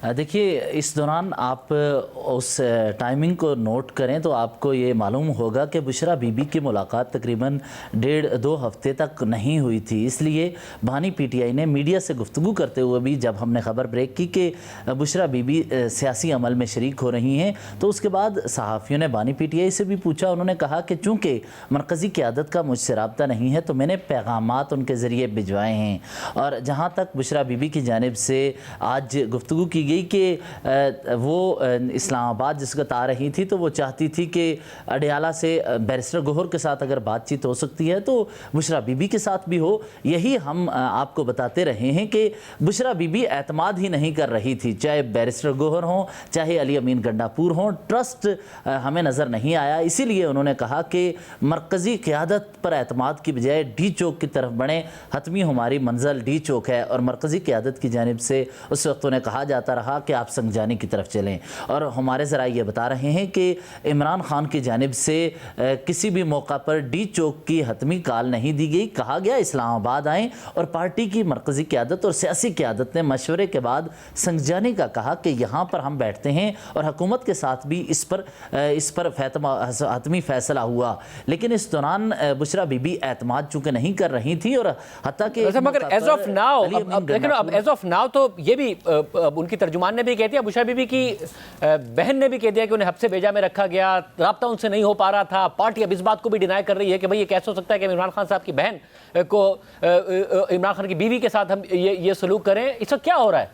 L: देखिए, इस दौरान आप उस टाइमिंग को नोट करें तो आपको ये मालूम होगा कि बुशरा बीबी की मुलाकात तकरीबन 1.5-2 हफ्ते तक नहीं हुई थी। इसलिए बानी पीटीआई ने मीडिया से गुफ्तगू करते हुए भी, जब हमने ख़बर ब्रेक की कि बुशरा बीबी सियासी अमल में शरीक हो रही हैं, तो उसके बाद सहाफ़ियों ने बानी पीटीआई से भी पूछा। उन्होंने कहा कि चूँकि मरकज़ी क़यादत का मुझसे रब्ता नहीं है तो मैंने पैगामात उनके ज़रिए भिजवाए हैं। और जहाँ तक बुशरा बीबी की जानिब से आज गुफ्तगू की कि वो इस्लामाबाद जिस वक्त आ रही थी तो वो चाहती थी कि अडियाला से बैरिस्टर गोहर के साथ अगर बातचीत हो सकती है तो बुशरा बीबी के साथ भी हो। यही हम आपको बताते रहे हैं कि बुशरा बीबी एतमाद ही नहीं कर रही थी, चाहे बैरिस्टर गोहर हों चाहे अली अमीन गंडापुर हों, ट्रस्ट हमें नज़र नहीं आया। इसीलिए उन्होंने कहा कि मरकज़ी क़यादत पर एतमाद की बजाय डी चौक की तरफ बढ़ें, हतमी हमारी मंजिल डी चौक है। और मरकज़ी क़यादत की जानिब से उस वक्त उन्हें कहा जाता रहा कि आप संगजानी की तरफ चलें। और हमारे ज़रा ये बता रहे हैं कि इमरान खान की जानिब से किसी भी मौका पर डी चौक की हतमी कॉल नहीं दी गई। कहा गया इस्लामाबाद आएँ और पार्टी की मरकज़ी क़यादत और सियासी क़यादत ने मशवरे के बाद संगजानी का कहा कि यहाँ पर हम बैठते हैं और हुकूमत के साथ भी इस पर हतमी फ़ैसला हुआ। लेकिन इस दौरान बुशरा बीबी एतमाद चूँकि नहीं कर रही थी और हत्ता कि
A: मगर एज ऑफ नाउ तो ये भी उनकी तर्जुमान ने भी कह दिया, बुशरा बीबी की बहन ने भी कह दिया कि उन्हें हब्से भेजा में रखा गया, राब्ता उनसे नहीं हो पा रहा था। पार्टी अब इस बात को भी डिनाई कर रही है कि भाई ये कैसे हो सकता है कि इमरान खान साहब की बहन को इमरान खान की बीवी के साथ हम ये सलूक करें। इस वक्त क्या हो रहा है?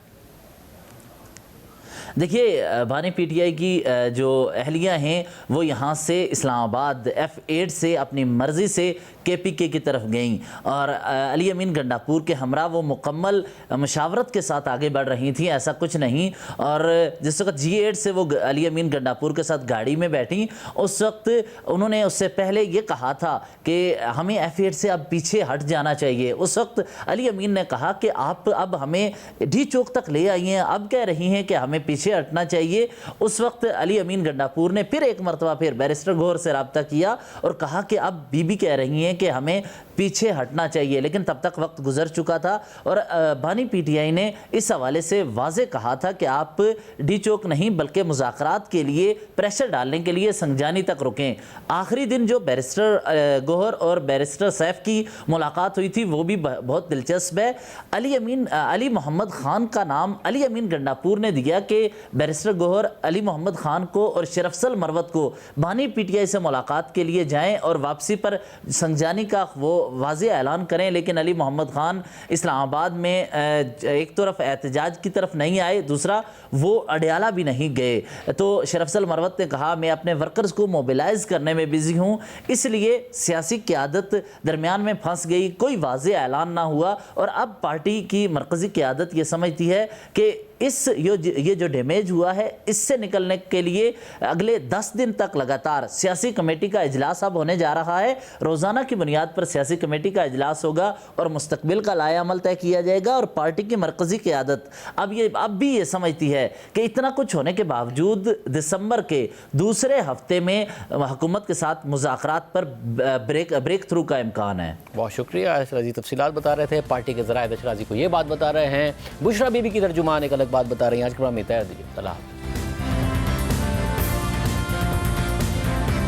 L: देखिए, बानी पीटीआई की जो अहलियाँ हैं वो यहाँ से इस्लामाबाद F8 से अपनी मर्ज़ी से KPK की तरफ गईं और अली अमीन गंडापुर के हमरा वो मुकम्मल मशावरत के साथ आगे बढ़ रही थी, ऐसा कुछ नहीं। और जिस वक्त G8 से वो अली अमीन गंडापुर के साथ गाड़ी में बैठी, उस वक्त उन्होंने उससे पहले ये कहा था कि हमें F8 से अब पीछे हट जाना चाहिए। उस वक्त अली अमीन ने कहा कि आप अब हमें डी चौक तक ले आई हैं, अब कह रही हैं कि हमें पीछे हटना चाहिए। उस वक्त अली अमीन गंडापुर ने फिर एक मरतबा फिर बैरिस्टर गोहर से रब्ता किया और कहा कि अब बीबी कह रही हैं कि हमें पीछे हटना चाहिए। लेकिन तब तक वक्त गुजर चुका था और बानी पीटीआई ने इस हवाले से वाज़े कहा था कि आप डी चौक नहीं बल्कि मुज़ाकरात के लिए प्रेशर डालने के लिए संगजानी तक रुकें। आखिरी दिन जो बैरिस्टर गोहर और बैरिस्टर सैफ की मुलाकात हुई थी वो भी बहुत दिलचस्प है। अली मोहम्मद ख़ान का नाम अली अमीन गंडापुर ने दिया कि बैरिस्टर गोहर अली मोहम्मद ख़ान को और शरफसल मरवत को बानी पीटीआई से मुलाकात के लिए जाएं और वापसी पर संगजानी का वो वाज़े ऐलान करें। लेकिन अली मोहम्मद ख़ान इस्लामाबाद में एक तरफ एहतजाज की तरफ नहीं आए, दूसरा वो अडियाला भी नहीं गए। तो शरफसल मरवत ने कहा मैं अपने वर्कर्स को मोबिलाइज़ करने में बिज़ी हूँ, इसलिए सियासी क़यादत दरमियान में फंस गई, कोई वाज़े ऐलान ना हुआ। और अब पार्टी की मरकज़ी क़यादत ये समझती है कि ये जो डैमेज हुआ है इससे निकलने के लिए अगले 10 दिन तक लगातार सियासी कमेटी का इजलास अब होने जा रहा है। रोजाना की बुनियाद पर सियासी कमेटी का इजलास होगा और मुस्तकबिल का लायामल तय किया जाएगा। और पार्टी की मरकजी क़यादत अब भी ये समझती है कि इतना कुछ होने के बावजूद दिसंबर के दूसरे हफ्ते में हुकूमत के साथ मुज़ाकरात पर ब्रेक थ्रू का इम्कान है।
A: बहुत शुक्रिया। शराजी तफसीलात बता रहे थे, पार्टी के ज़राए शराजी को ये बात बता रहे हैं, बुशरा बीबी की तर्जुमान एक अलग बात बता रही हैं। आज के प्रोग्राम में तय दीजिए। सलाम।